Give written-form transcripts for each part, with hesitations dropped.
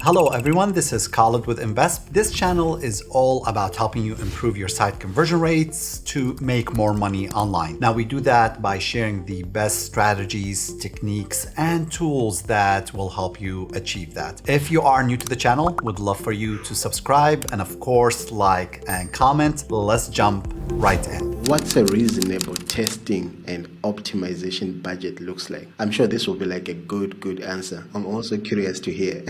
Hello everyone, this is Khalid with Invest. This channel is all about helping you improve your site conversion rates to make more money online. Now we do that by sharing the best strategies, techniques, and tools that will help you achieve that. If you are new to the channel, would love for you to subscribe and of course like and comment. Let's jump right in. What's a reasonable testing and optimization budget looks like? I'm sure this will be like a good answer. I'm also curious to hear.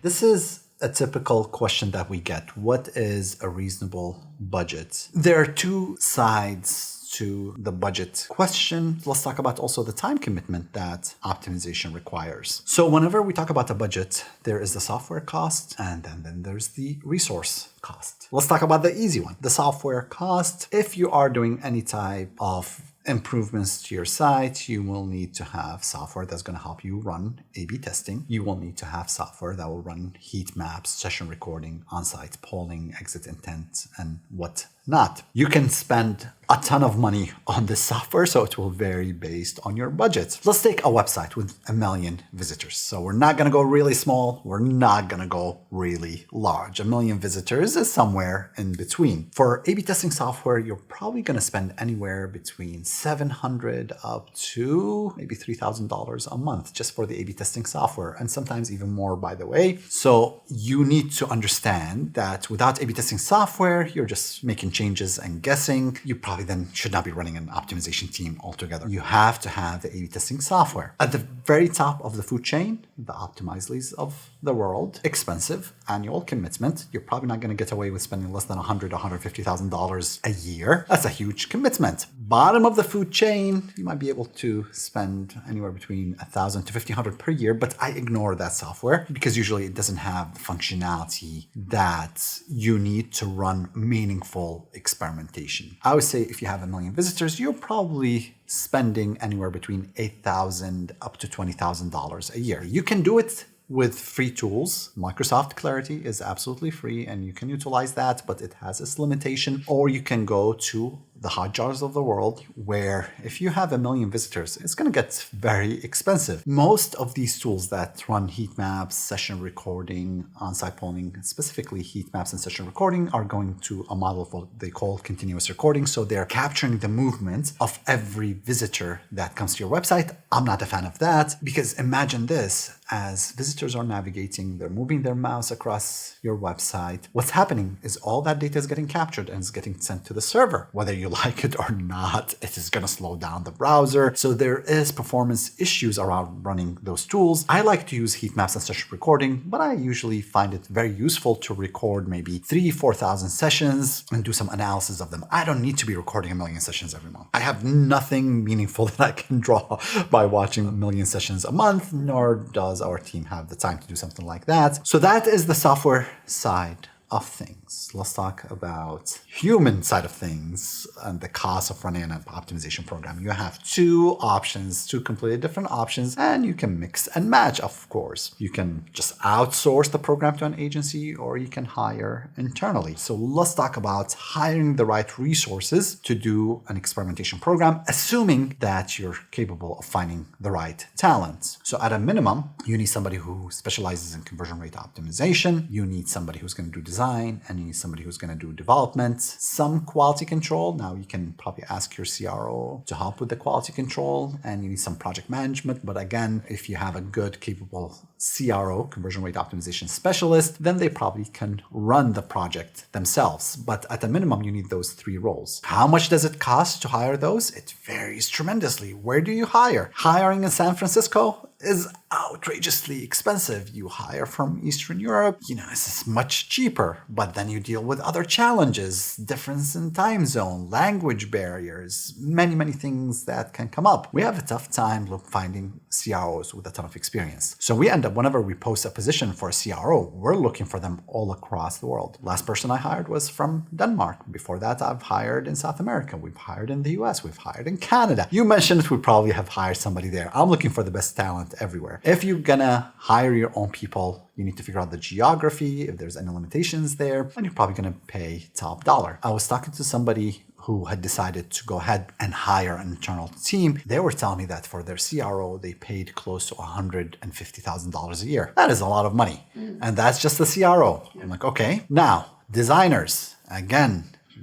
This is a typical question that we get. What is a reasonable budget? There are two sides to the budget question. Let's talk about also the time commitment that optimization requires. So whenever we talk about a budget, there is the software cost and then there's the resource cost. Let's talk about the easy one, the software cost. If you are doing any type of improvements to your site, you will need to have software that's going to help you run A/B testing. You will need to have software that will run heat maps, session recording, on-site polling, exit intent, and whatnot. You can spend a ton of money on this software, so it will vary based on your budget. Let's take a website with 1 million visitors. So we're not going to go really small. We're not going to go really large. 1 million visitors is somewhere in between. For A/B testing software, you're probably going to spend anywhere between $700 up to maybe $3,000 a month just for the A/B testing software, and sometimes even more, by the way. So you need to understand that without A/B testing software, you're just making changes and guessing. You probably then should not be running an optimization team altogether. You have to have the A/B testing software. At the very top of the food chain, the Optimizely's of the world, expensive annual commitment. You're probably not going to get away with spending less than $100,000, $150,000 a year. That's a huge commitment. Bottom of the food chain, you might be able to spend anywhere between $1,000 to $1,500 per year, but I ignore that software because usually it doesn't have the functionality that you need to run meaningful experimentation. I would say if you have 1 million visitors, you're probably spending anywhere between $8,000 up to $20,000 a year. You can do it with free tools. Microsoft Clarity is absolutely free and you can utilize that, but it has its limitation. Or you can go to the Hotjars of the world, where if you have 1 million visitors, it's going to get very expensive. Most of these tools that run heat maps, session recording, on-site polling, specifically heat maps and session recording, are going to a model of what they call continuous recording. So they're capturing the movement of every visitor that comes to your website. I'm not a fan of that, because imagine this, as visitors are navigating, they're moving their mouse across your website. What's happening is all that data is getting captured and is getting sent to the server. Whether you like it or not, it is going to slow down the browser. So there is performance issues around running those tools. I like to use heat maps and session recording, but I usually find it very useful to record maybe 3,000 to 4,000 sessions and do some analysis of them. I don't need to be recording 1 million sessions every month. I have nothing meaningful that I can draw by watching 1 million sessions a month, nor does our team have the time to do something like that. So that is the software side of things. Let's talk about human side of things and the cost of running an optimization program. You have two options, two completely different options, and you can mix and match, of course. You can just outsource the program to an agency, or you can hire internally. So let's talk about hiring the right resources to do an experimentation program, assuming that you're capable of finding the right talent. So at a minimum, you need somebody who specializes in conversion rate optimization. You need somebody who's going to do design, and you need somebody who's going to do development, some quality control. Now you can probably ask your CRO to help with the quality control, and you need some project management. But again, if you have a good, capable CRO, conversion rate optimization specialist, then they probably can run the project themselves. But at a minimum, you need those three roles. How much does it cost to hire those? It varies tremendously. Where do you hire? Hiring in San Francisco is outrageously expensive. You hire from Eastern Europe, it's much cheaper, but then you deal with other challenges, difference in time zone, language barriers, many things that can come up. We have a tough time finding CROs with a ton of experience. So we end up, whenever we post a position for a CRO, we're looking for them all across the world. Last person I hired was from Denmark. Before that, I've hired in South America. We've hired in the US. We've hired in Canada. You mentioned we probably have hired somebody there. I'm looking for the best talent everywhere. If you're gonna hire your own people, You need to figure out the geography, if there's any limitations there, and you're probably going to pay top dollar. I was talking to somebody who had decided to go ahead and hire an internal team. They were telling me that for their CRO, they paid close to $150,000 a year. That is a lot of money. And that's just the CRO. I'm like, okay. Now, designers, again,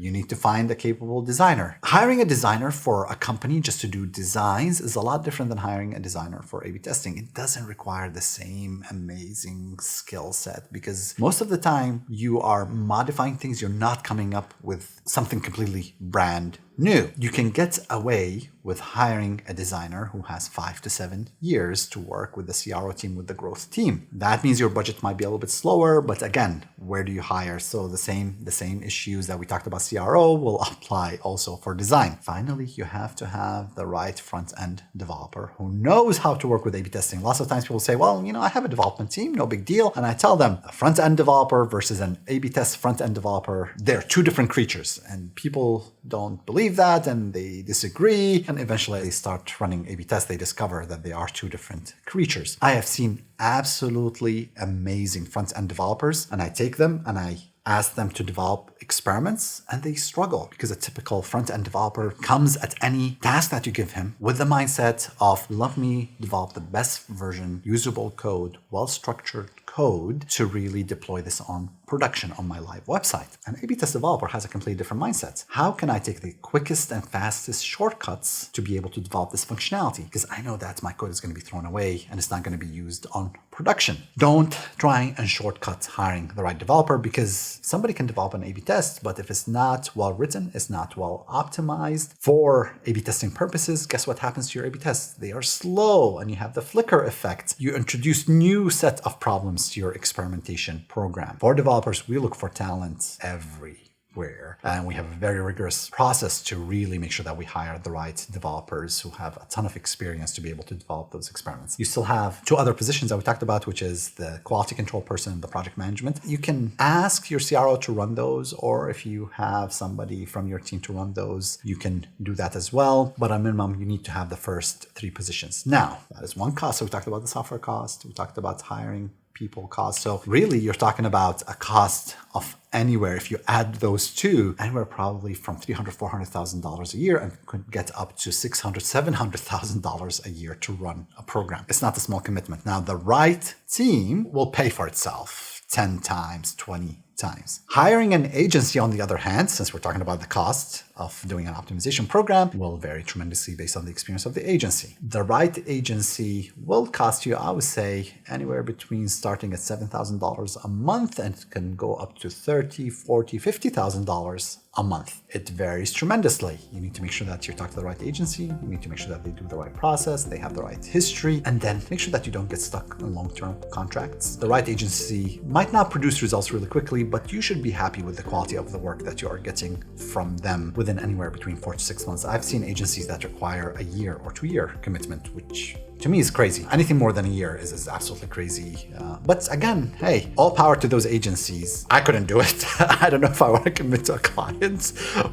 you need to find a capable designer. Hiring a designer for a company just to do designs is a lot different than hiring a designer for A/B testing. It doesn't require the same amazing skill set because most of the time you are modifying things. You're not coming up with something completely brand new. You can get away with hiring a designer who has 5 to 7 years to work with the CRO team, with the growth team. That means your budget might be a little bit slower, but again, where do you hire? So the same issues that we talked about CRO will apply also for design. Finally, you have to have the right front-end developer who knows how to work with A/B testing. Lots of times people say, well, I have a development team, no big deal. And I tell them a front-end developer versus an A/B test front-end developer, they're two different creatures. And people don't believe that and they disagree. And eventually they start running A/B tests. They discover that they are two different creatures. I have seen absolutely amazing front-end developers, and I take them and I ask them to develop experiments, and they struggle because a typical front-end developer comes at any task that you give him with the mindset of, let me develop the best version, usable code, well-structured code to really deploy this on production on my live website. An A/B test developer has a completely different mindset. How can I take the quickest and fastest shortcuts to be able to develop this functionality? Because I know that my code is going to be thrown away and it's not going to be used on production. Don't try and shortcut hiring the right developer because somebody can develop an A/B test, but if it's not well written, it's not well optimized for A/B testing purposes, guess what happens to your A/B tests? They are slow and you have the flicker effect. You introduce new set of problems to your experimentation program. For developers, we look for talent everywhere, and we have a very rigorous process to really make sure that we hire the right developers who have a ton of experience to be able to develop those experiments. You still have two other positions that we talked about, which is the quality control person and the project management. You can ask your CRO to run those, or if you have somebody from your team to run those, you can do that as well. But at minimum, you need to have the first three positions. Now, that is one cost. So we talked about the software cost. We talked about hiring people cost. So really, you're talking about a cost of anywhere, if you add those two, anywhere probably from $300,000, $400,000 a year, and could get up to $600,000, $700,000 a year to run a program. It's not a small commitment. Now, the right team will pay for itself 10 times, 20 times. Hiring an agency, on the other hand, since we're talking about the cost of doing an optimization program, will vary tremendously based on the experience of the agency. The right agency will cost you, I would say, anywhere between starting at $7,000 a month and can go up to $30,000, $40,000, $50,000 a month. It varies tremendously. You need to make sure that you're talking to the right agency. You need to make sure that they do the right process, they have the right history, and then make sure that you don't get stuck in long-term contracts. The right agency might not produce results really quickly, but you should be happy with the quality of the work that you are getting from them within anywhere between 4 to 6 months. I've seen agencies that require a year or 2-year commitment, which to me is crazy. Anything more than a year is absolutely crazy. But again, hey, all power to those agencies. I couldn't do it. I don't know if I want to commit to a client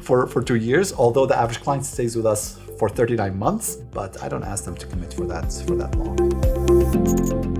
for 2 years, although the average client stays with us for 39 months, but I don't ask them to commit for that long.